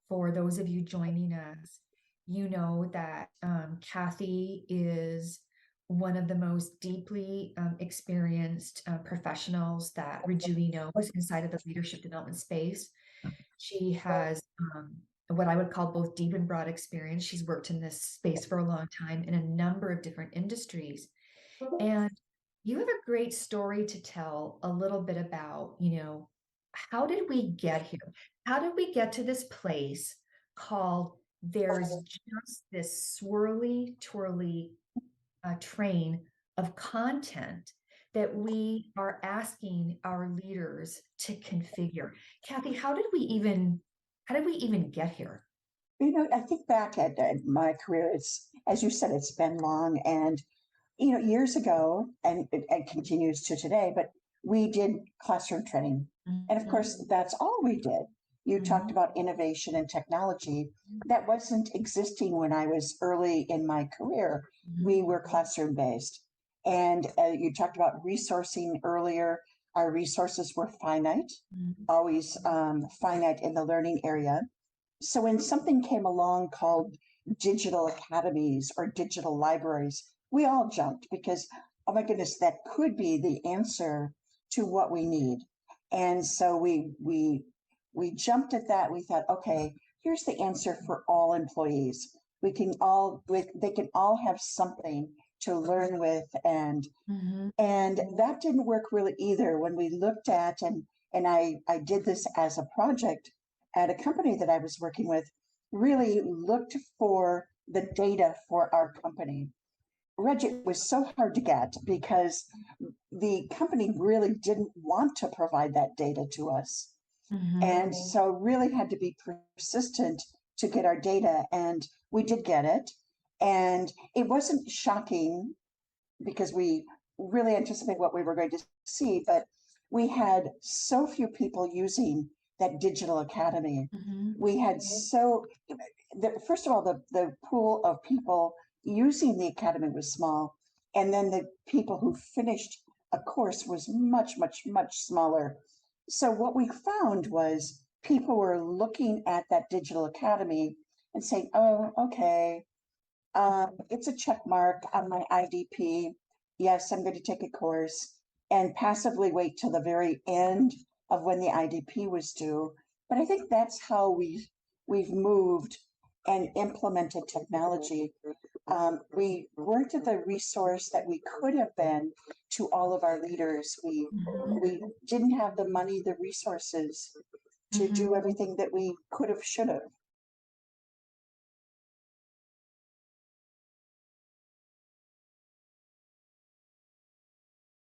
for those of you joining us, you know that Kathy is one of the most deeply experienced professionals that Rejuvi knows inside of the leadership development space. She has what I would call both deep and broad experience. She's worked in this space for a long time in a number of different industries. And you have a great story to tell a little bit about, how did we get here? How did we get to this place called there's just this swirly, twirly train of content that we are asking our leaders to configure? Kathy, how did we even get here? I think back at my career, it's, as you said, it's been long. And, years ago, and it continues to today, but we did classroom training. And of course, that's all we did. You talked about innovation and technology. That wasn't existing when I was early in my career. We were classroom based. And you talked about resourcing earlier. Our resources were finite, always finite in the learning area. So when something came along called digital academies or digital libraries, we all jumped because, oh my goodness, that could be the answer to what we need. And so we jumped at that. We thought, okay, here's the answer for all employees. They can all have something to learn with, and that didn't work really either. When we looked at and I did this as a project at a company that I was working with, really looked for the data for our company. Reggie was so hard to get because the company really didn't want to provide that data to us. And so really had to be persistent to get our data, and we did get it. And it wasn't shocking because we really anticipated what we were going to see, but we had so few people using that digital academy. We had first of all, the pool of people using the academy was small, and then the people who finished a course was much, much, much smaller. So what we found was people were looking at that digital academy and saying, oh, okay, it's a check mark on my IDP. Yes, I'm going to take a course, and passively wait till the very end of when the IDP was due. But I think that's how we've moved and implemented technology. We weren't the resource that we could have been to all of our leaders. We didn't have the money, the resources to do everything that we could have, should have.